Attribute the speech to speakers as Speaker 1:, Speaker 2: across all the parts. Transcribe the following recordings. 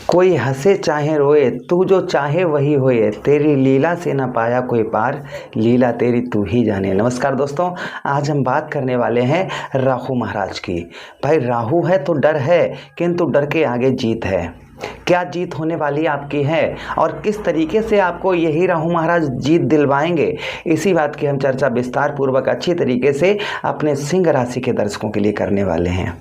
Speaker 1: कोई हंसे चाहे रोए, तू जो चाहे वही होए, तेरी लीला से न पाया कोई पार, लीला तेरी तू ही जाने। नमस्कार दोस्तों, आज हम बात करने वाले हैं राहु महाराज की। भाई राहु है तो डर है, किंतु डर के आगे जीत है। क्या जीत होने वाली आपकी है और किस तरीके से आपको यही राहु महाराज जीत दिलवाएंगे, इसी बात की हम चर्चा विस्तार पूर्वक अच्छी तरीके से अपने सिंह राशि के दर्शकों के लिए करने वाले हैं।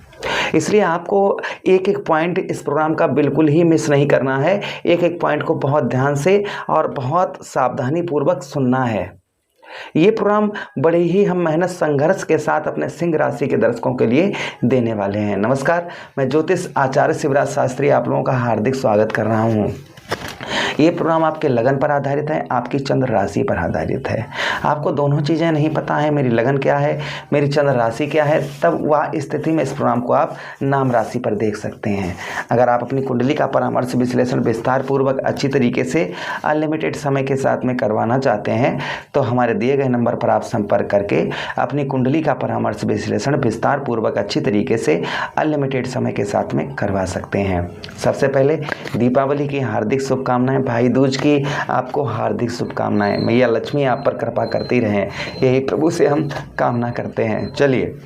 Speaker 1: इसलिए आपको एक एक पॉइंट इस प्रोग्राम का बिल्कुल ही मिस नहीं करना है। एक एक पॉइंट को बहुत ध्यान से और बहुत सावधानी पूर्वक सुनना है। ये प्रोग्राम बड़े ही हम मेहनत संघर्ष के साथ अपने सिंह राशि के दर्शकों के लिए देने वाले हैं। नमस्कार, मैं ज्योतिष आचार्य शिवराज शास्त्री आप लोगों का हार्दिक स्वागत कर रहा हूँ। ये प्रोग्राम आपके लगन पर आधारित है, आपकी चंद्र राशि पर आधारित है। आपको दोनों चीज़ें नहीं पता है, मेरी लगन क्या है, मेरी चंद्र राशि क्या है, तब वह स्थिति में इस प्रोग्राम को आप नाम राशि पर देख सकते हैं। अगर आप अपनी कुंडली का परामर्श विश्लेषण विस्तार पूर्वक अच्छी तरीके से अनलिमिटेड समय के साथ में करवाना चाहते हैं तो हमारे दिए गए नंबर पर आप संपर्क करके अपनी कुंडली का परामर्श विश्लेषण विस्तार पूर्वक अच्छी तरीके से अनलिमिटेड समय के साथ में करवा सकते हैं। सबसे पहले दीपावली की हार्दिक शुभकामनाएं, भाई दूज की आपको हार्दिक शुभकामनाएं। मैया लक्ष्मी आप पर कृपा करती रहें, यही प्रभु से हम कामना करते हैं। चलिए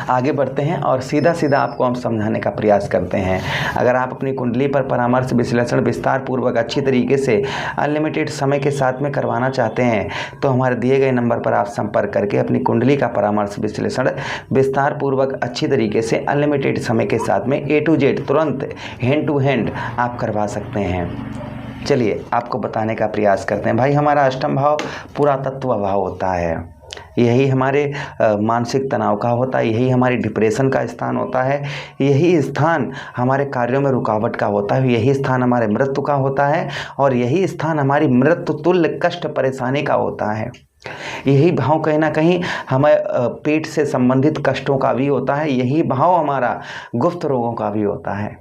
Speaker 1: आगे बढ़ते हैं और सीधा सीधा आपको हम समझाने का प्रयास करते हैं। अगर आप अपनी कुंडली पर परामर्श विश्लेषण विस्तार पूर्वक अच्छी तरीके से अनलिमिटेड समय के साथ में करवाना चाहते हैं तो हमारे दिए गए नंबर पर आप संपर्क करके अपनी कुंडली का परामर्श विश्लेषण विस्तार पूर्वक अच्छी तरीके से अनलिमिटेड समय के साथ में A to Z तुरंत हैंड टू हैंड आप करवा सकते हैं। चलिए आपको बताने का प्रयास करते हैं। भाई हमारा अष्टम भाव पुरातत्व भाव होता है, यही हमारे मानसिक तनाव का होता है, यही हमारी डिप्रेशन का स्थान होता है, यही स्थान हमारे कार्यों में रुकावट का होता है, यही स्थान हमारे मृत्यु का होता है और यही स्थान हमारी मृत्यु तुल्य कष्ट परेशानी का होता है। यही भाव कहीं ना कहीं हमें पेट से संबंधित कष्टों का भी होता है, यही भाव हमारा गुप्त रोगों का भी होता है।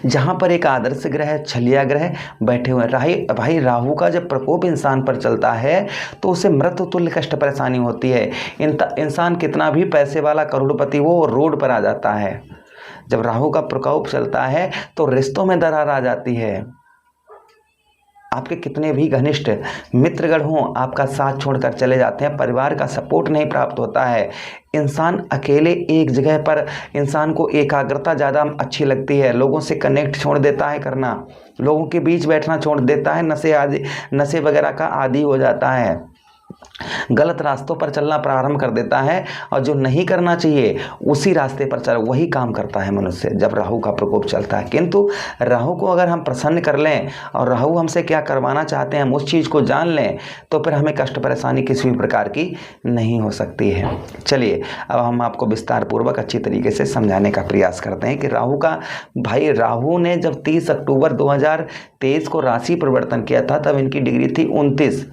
Speaker 1: जहाँ पर एक आदर्श ग्रह छलिया ग्रह बैठे हुए भाई राहु का जब प्रकोप इंसान पर चलता है तो उसे मृत्यु तुल्य कष्ट परेशानी होती है। इंसान कितना भी पैसे वाला करोड़पति वो रोड पर आ जाता है। जब राहु का प्रकोप चलता है तो रिश्तों में दरार आ जाती है। आपके कितने भी घनिष्ठ मित्रगण हों आपका साथ छोड़कर चले जाते हैं, परिवार का सपोर्ट नहीं प्राप्त होता है। इंसान अकेले एक जगह पर, इंसान को एकाग्रता ज़्यादा अच्छी लगती है, लोगों से कनेक्ट छोड़ देता है करना, लोगों के बीच बैठना छोड़ देता है, नशे वगैरह का आदी हो जाता है, गलत रास्तों पर चलना प्रारंभ कर देता है और जो नहीं करना चाहिए उसी रास्ते पर चल वही काम करता है मनुष्य जब राहु का प्रकोप चलता है। किंतु राहु को अगर हम प्रसन्न कर लें और राहु हमसे क्या करवाना चाहते हैं हम उस चीज़ को जान लें तो फिर हमें कष्ट परेशानी किसी भी प्रकार की नहीं हो सकती है। चलिए अब हम आपको विस्तार पूर्वक अच्छी तरीके से समझाने का प्रयास करते हैं कि राहु ने जब 30 अक्टूबर 2023 को राशि परिवर्तन किया था तब इनकी डिग्री थी 29।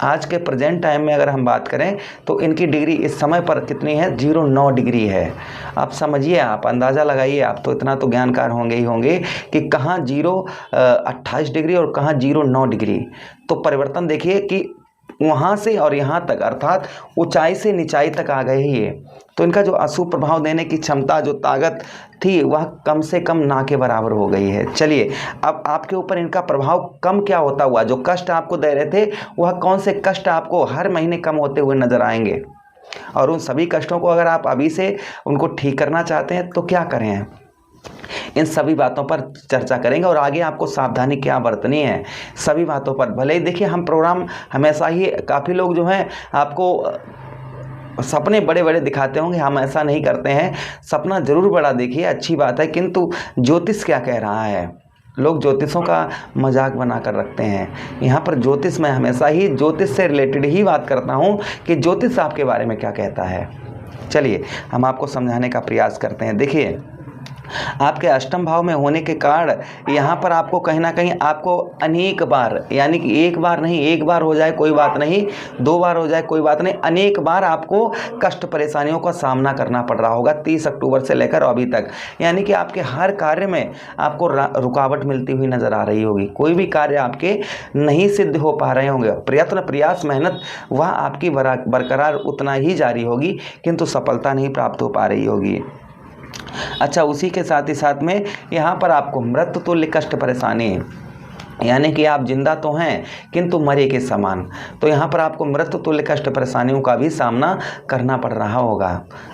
Speaker 1: आज के प्रेजेंट टाइम में अगर हम बात करें तो इनकी डिग्री इस समय पर कितनी है, 09 डिग्री है। आप समझिए, आप अंदाज़ा लगाइए, आप तो इतना तो ज्ञानकार होंगे ही होंगे कि कहाँ 28 डिग्री और कहाँ 09 डिग्री। तो परिवर्तन देखिए कि वहाँ से और यहाँ तक अर्थात ऊंचाई से निचाई तक आ गए ये। तो इनका जो अशुभ प्रभाव देने की क्षमता, जो ताकत थी वह कम से कम ना के बराबर हो गई है। चलिए अब आपके ऊपर इनका प्रभाव कम क्या होता हुआ, जो कष्ट आपको दे रहे थे वह कौन से कष्ट आपको हर महीने कम होते हुए नजर आएंगे और उन सभी कष्टों को अगर आप अभी से उनको ठीक करना चाहते हैं तो क्या करें, इन सभी बातों पर चर्चा करेंगे और आगे आपको सावधानी क्या बरतनी है सभी बातों पर। भले ही देखिए हम प्रोग्राम हमेशा ही, काफ़ी लोग जो हैं आपको सपने बड़े बड़े दिखाते होंगे, हम ऐसा नहीं करते हैं। सपना जरूर बड़ा देखिए, अच्छी बात है, किंतु ज्योतिष क्या कह रहा है, लोग ज्योतिषों का मजाक बनाकर रखते हैं। यहाँ पर ज्योतिष, मैं हमेशा ही ज्योतिष से रिलेटेड ही बात करता हूँ कि ज्योतिष आपके बारे में क्या कहता है। चलिए हम आपको समझाने का प्रयास करते हैं। देखिए आपके अष्टम भाव में होने के कारण यहाँ पर आपको कहीं ना कहीं आपको अनेक बार, यानी कि एक बार नहीं, एक बार हो जाए कोई बात नहीं, 2 बार हो जाए कोई बात नहीं, अनेक बार आपको कष्ट परेशानियों का सामना करना पड़ रहा होगा 30 अक्टूबर से लेकर अभी तक। यानी कि आपके हर कार्य में आपको रुकावट मिलती हुई नजर आ रही होगी, कोई भी कार्य आपके नहीं सिद्ध हो पा रहे होंगे। प्रयत्न, प्रयास, मेहनत वह आपकी बरकरार उतना ही जारी होगी, किंतु सफलता नहीं प्राप्त हो पा रही होगी। अच्छा, उसी के साथ ही साथ में यहाँ पर आपको मृत्यु तुल्य कष्ट परेशानी, यानी कि आप जिंदा तो हैं किंतु मरे के समान, तो यहाँ पर आपको मृत्यु तुल्य कष्ट परेशानियों का भी सामना करना पड़ रहा होगा।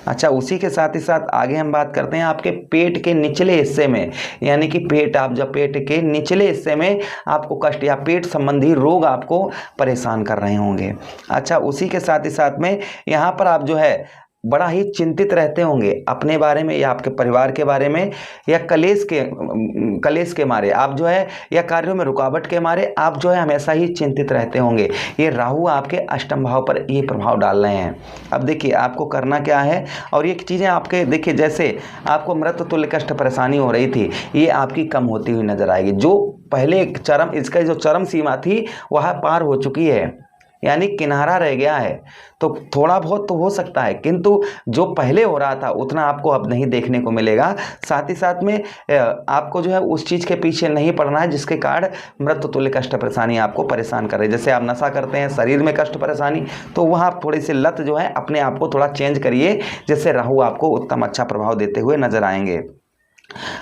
Speaker 1: अच्छा, उसी के साथ ही साथ आगे हम बात करते हैं आपके पेट के निचले हिस्से में, यानी कि पेट, आप जब पेट के निचले हिस्से में आपको कष्ट या पेट संबंधी रोग आपको परेशान कर रहे होंगे। अच्छा, उसी के साथ ही साथ में यहाँ पर आप जो है बड़ा ही चिंतित रहते होंगे अपने बारे में या आपके परिवार के बारे में, या कलेश के मारे आप जो है, या कार्यों में रुकावट के मारे आप जो है हमेशा ही चिंतित रहते होंगे। ये राहु आपके अष्टम भाव पर ये प्रभाव डाल रहे हैं। अब देखिए आपको करना क्या है, और ये चीज़ें आपके देखिए, जैसे आपको मृत्यु तुल्य कष्ट परेशानी हो रही थी, ये आपकी कम होती हुई नजर आएगी। जो पहले चरम, इसका जो चरम सीमा थी वह पार हो चुकी है, यानी किनारा रह गया है। तो थोड़ा बहुत तो हो सकता है, किंतु जो पहले हो रहा था उतना आपको अब नहीं देखने को मिलेगा। साथ ही साथ में आपको जो है उस चीज़ के पीछे नहीं पड़ना है जिसके कारण मृत्यु तुल्य कष्ट परेशानी आपको परेशान कर रही है। जैसे आप नशा करते हैं, शरीर में कष्ट परेशानी, तो वहाँ आप थोड़ी सी लत जो है अपने आप को थोड़ा चेंज करिए, जिससे राहु आपको उत्तम अच्छा प्रभाव देते हुए नजर आएंगे।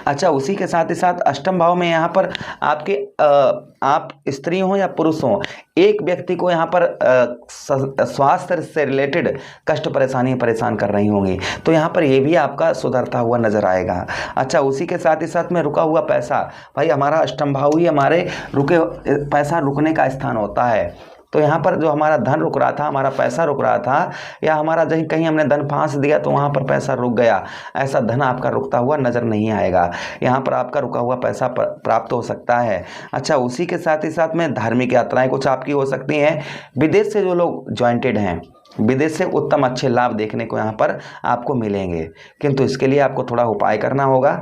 Speaker 1: अच्छा, उसी के साथ ही साथ अष्टम भाव में यहाँ पर आपके आप स्त्री हो या पुरुष हो, एक व्यक्ति को यहाँ पर स्वास्थ्य से रिलेटेड कष्ट परेशानी परेशान कर रही होंगी, तो यहाँ पर ये भी आपका सुधरता हुआ नजर आएगा। अच्छा, उसी के साथ ही साथ में रुका हुआ पैसा, भाई हमारा अष्टम भाव ही हमारे पैसा रुकने का स्थान होता है। तो यहाँ पर जो हमारा धन रुक रहा था, हमारा पैसा रुक रहा था, या हमारा कहीं हमने धन फांस दिया तो वहाँ पर पैसा रुक गया, ऐसा धन आपका रुकता हुआ नज़र नहीं आएगा। यहाँ पर आपका रुका हुआ पैसा प्राप्त हो सकता है। अच्छा, उसी के साथ ही साथ में धार्मिक यात्राएं कुछ आपकी हो सकती हैं। विदेश से जो लोग ज्वाइंटेड हैं, विदेश से उत्तम अच्छे लाभ देखने को यहाँ पर आपको मिलेंगे, किंतु इसके लिए आपको थोड़ा उपाय करना होगा।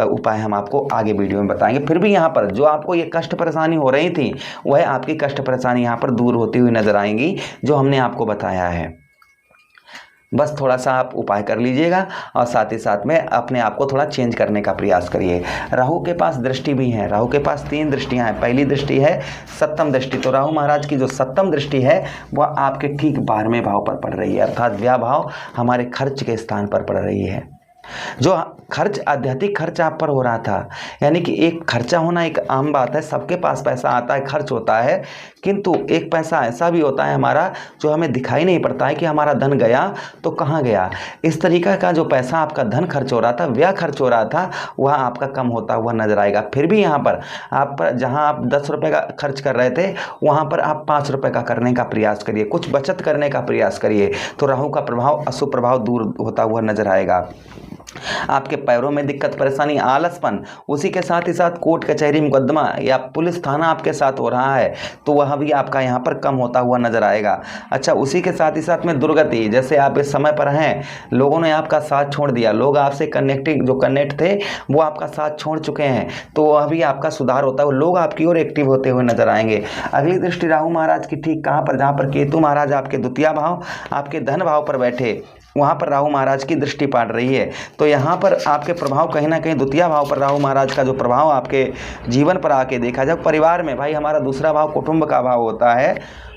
Speaker 1: उपाय हम आपको आगे वीडियो में बताएंगे। फिर भी यहाँ पर जो आपको ये कष्ट परेशानी हो रही थी, वह आपकी कष्ट परेशानी यहाँ पर दूर होती हुई नजर आएंगी, जो हमने आपको बताया है। बस थोड़ा सा आप उपाय कर लीजिएगा, और साथ ही साथ में अपने आप को थोड़ा चेंज करने का प्रयास करिए। राहु के पास दृष्टि भी है, राहु के पास 3 दृष्टियां हैं। पहली दृष्टि है सप्तम दृष्टि, तो राहु महाराज की जो सप्तम दृष्टि है वह आपके ठीक 12वें भाव पर पड़ रही है, अर्थात व्यय भाव, हमारे खर्च के स्थान पर पड़ रही है। जो खर्च, आध्यात्मिक खर्च आप पर हो रहा था, यानी कि एक खर्चा होना एक आम बात है, सबके पास पैसा आता है, खर्च होता है, किंतु एक पैसा ऐसा भी होता है हमारा जो हमें दिखाई नहीं पड़ता है कि हमारा धन गया तो कहाँ गया। इस तरीका का जो पैसा आपका धन खर्च हो रहा था, व्यय खर्च हो रहा था, वह आपका कम होता हुआ नजर आएगा। फिर भी यहाँ पर आप जहाँ आप 10 रुपये का खर्च कर रहे थे, वहाँ पर आप 5 रुपये का करने का प्रयास करिए, कुछ बचत करने का प्रयास करिए, तो राहु का प्रभाव, अशुभ प्रभाव दूर होता हुआ नजर आएगा। आपके पैरों में दिक्कत, परेशानी, आलसपन, उसी के साथ ही साथ कोर्ट कचहरी मुकदमा या पुलिस थाना आपके साथ हो रहा है, तो वह भी आपका यहाँ पर कम होता हुआ नजर आएगा। अच्छा, उसी के साथ ही साथ में दुर्गति, जैसे आप इस समय पर हैं, लोगों ने आपका साथ छोड़ दिया, लोग आपसे कनेक्ट थे वो आपका साथ छोड़ चुके हैं, तो वह भी आपका सुधार होता है, लोग आपकी ओर एक्टिव होते हुए नजर आएंगे। अगली दृष्टि राहु महाराज की ठीक कहाँ पर, जहाँ पर केतु महाराज आपके द्वितीय भाव, आपके धन भाव पर बैठे, वहाँ पर राहु महाराज की दृष्टि पड़ रही है। तो यहाँ पर आपके प्रभाव कहीं ना कहीं द्वितीय भाव पर राहु महाराज का जो प्रभाव आपके जीवन पर आके देखा जाए, परिवार में, भाई हमारा दूसरा भाव कुटुंब का भाव होता है,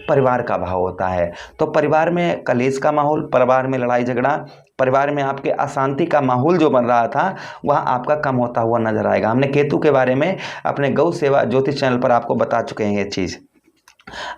Speaker 1: परिवार का भाव होता है, तो परिवार में कलेश का माहौल, परिवार में लड़ाई झगड़ा, परिवार में आपके अशांति का माहौल जो बन रहा था, वह आपका कम होता हुआ नजर आएगा। हमने केतु के बारे में अपने गौ सेवा ज्योतिष चैनल पर आपको बता चुके हैं ये चीज़।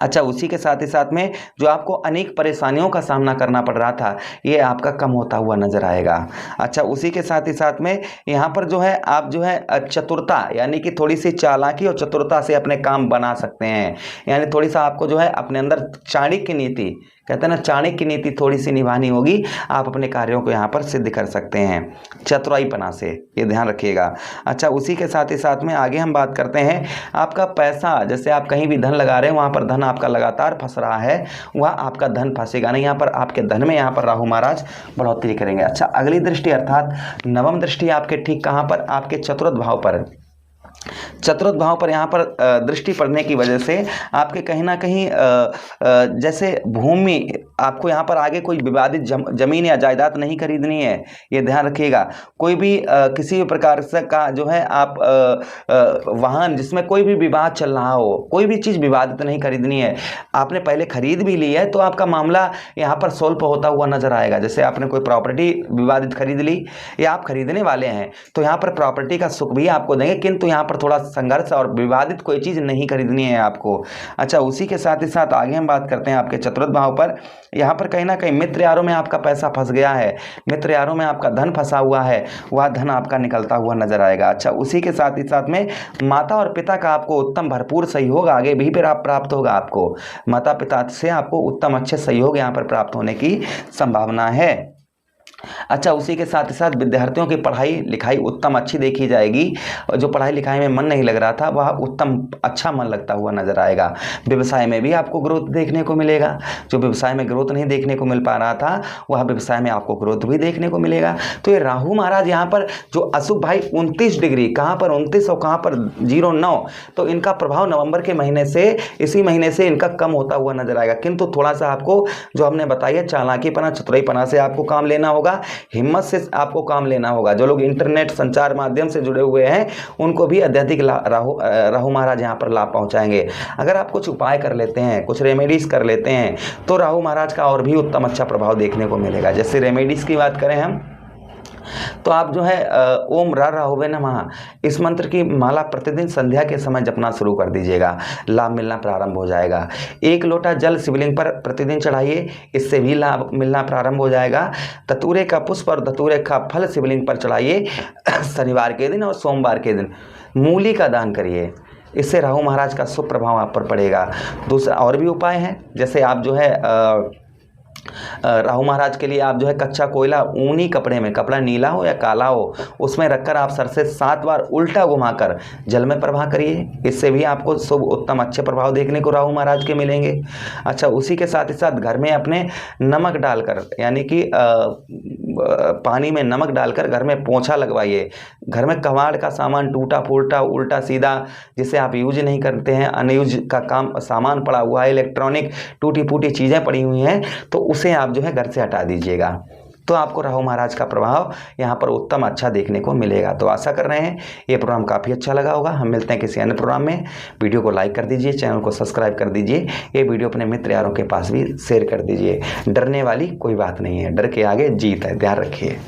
Speaker 1: अच्छा, उसी के साथ ही साथ में जो आपको अनेक परेशानियों का सामना करना पड़ रहा था, ये आपका कम होता हुआ नजर आएगा। अच्छा, उसी के साथ ही साथ में यहाँ पर जो है आप जो है चतुरता, यानी कि थोड़ी सी चालाकी और चतुरता से अपने काम बना सकते हैं, यानी थोड़ी सा आपको जो है अपने अंदर चाणक्य नीति कहते हैं ना, चाणक्य की नीति थोड़ी सी निभानी होगी, आप अपने कार्यों को यहाँ पर सिद्ध कर सकते हैं चतुराईपना से, ये ध्यान रखिएगा। अच्छा, उसी के साथ ही साथ में आगे हम बात करते हैं आपका पैसा। जैसे आप कहीं भी धन लगा रहे हैं, वहाँ पर धन आपका लगातार फंस रहा है, वह आपका धन फंसेगा नहीं। यहाँ पर आपके धन में यहाँ पर राहु महाराज बढ़ोतरी करेंगे। अच्छा, अगली दृष्टि अर्थात नवम दृष्टि आपके ठीक कहाँ पर, आपके चतुर्थ भाव पर। चतुर्थ भाव पर यहाँ पर दृष्टि पड़ने की वजह से आपके कहीं ना कहीं जैसे भूमि, आपको यहाँ पर आगे कोई विवादित जमीन या जायदाद नहीं खरीदनी है, ये ध्यान रखिएगा। कोई भी किसी भी प्रकार से का जो है आप वाहन जिसमें कोई भी विवाद चल रहा हो, कोई भी चीज़ विवादित नहीं खरीदनी है। आपने पहले खरीद भी ली है तो आपका मामला यहाँ पर सॉल्व होता हुआ नजर आएगा। जैसे आपने कोई प्रॉपर्टी विवादित खरीद ली या आप खरीदने वाले हैं, तो यहाँ पर प्रॉपर्टी का सुख भी आपको देंगे, किंतु यहाँ पर थोड़ा संघर्ष और विवादित कोई चीज़ नहीं खरीदनी है आपको। अच्छा, उसी के साथ ही साथ आगे हम बात करते हैं आपके चतुर्थ भाव पर। यहाँ पर कहीं ना कहीं मित्र यारों में आपका पैसा फंस गया है, मित्र यारों में आपका धन फंसा हुआ है, वह धन आपका निकलता हुआ नजर आएगा। अच्छा, उसी के साथ ही साथ में माता और पिता का आपको उत्तम भरपूर सहयोग आगे भी प्राप्त होगा। आपको माता पिता से आपको उत्तम अच्छे सहयोग यहाँ पर प्राप्त होने की संभावना है। अच्छा, उसी के साथ ही साथ विद्यार्थियों की पढ़ाई लिखाई उत्तम अच्छी देखी जाएगी। जो पढ़ाई लिखाई में मन नहीं लग रहा था, वह उत्तम अच्छा मन लगता हुआ नजर आएगा। व्यवसाय में भी आपको ग्रोथ देखने को मिलेगा। जो व्यवसाय में ग्रोथ नहीं देखने को मिल पा रहा था, वह व्यवसाय में आपको ग्रोथ भी देखने को मिलेगा। तो ये राहु महाराज यहाँ पर जो अशुभ भाई 29 डिग्री, कहाँ पर 29 और कहाँ पर 09, तो इनका प्रभाव नवंबर के महीने से, इसी महीने से इनका कम होता हुआ नजर आएगा। किंतु थोड़ा सा आपको जो हमने बताया, चालाकीपना चतुराईपना से आपको काम लेना होगा, हिम्मत से आपको काम लेना होगा। जो लोग इंटरनेट संचार माध्यम से जुड़े हुए हैं, उनको भी अत्यधिक राहु महाराज यहाँ पर लाभ पहुंचाएंगे। अगर आप कुछ उपाय कर लेते हैं, कुछ रेमेडीज कर लेते हैं, तो राहु महाराज का और भी उत्तम अच्छा प्रभाव देखने को मिलेगा। जैसे रेमेडीज की बात करें हम, तो आप जो है ओम राहुवे नमः, इस मंत्र की माला प्रतिदिन संध्या के समय जपना शुरू कर दीजिएगा, लाभ मिलना प्रारंभ हो जाएगा। 1 लोटा जल शिवलिंग पर प्रतिदिन चढ़ाइए, इससे भी लाभ मिलना प्रारंभ हो जाएगा। धतूरे का पुष्प और धतूरे का फल शिवलिंग पर चढ़ाइए शनिवार के दिन और सोमवार के दिन। मूली का दान करिए, इससे राहु महाराज का शुभ प्रभाव आप पर पड़ेगा। दूसरा और भी उपाय हैं, जैसे आप जो है राहु महाराज के लिए आप जो है कच्चा कोयला ऊनी कपड़े में, कपड़ा नीला हो या काला हो, उसमें रखकर आप सर से 7 बार उल्टा घुमाकर जल में प्रवाह करिए। इससे भी आपको शुभ उत्तम अच्छे प्रभाव देखने को राहु महाराज के मिलेंगे। अच्छा, उसी के साथ ही साथ घर में अपने नमक डालकर, यानी कि पानी में नमक डालकर घर में पोंछा लगवाइए। घर में कबाड़ का सामान टूटा फूटा उल्टा सीधा जिसे आप यूज नहीं करते हैं, अनयूज का काम सामान पड़ा हुआ है, इलेक्ट्रॉनिक टूटी फूटी चीज़ें पड़ी हुई हैं, तो उसे आप जो है घर से हटा दीजिएगा। तो आपको राहु महाराज का प्रभाव यहाँ पर उत्तम अच्छा देखने को मिलेगा। तो आशा कर रहे हैं ये प्रोग्राम काफ़ी अच्छा लगा होगा। हम मिलते हैं किसी अन्य प्रोग्राम में। वीडियो को लाइक कर दीजिए, चैनल को सब्सक्राइब कर दीजिए, ये वीडियो अपने मित्र यारों के पास भी शेयर कर दीजिए। डरने वाली कोई बात नहीं है, डर के आगे जीत है, ध्यान रखिए।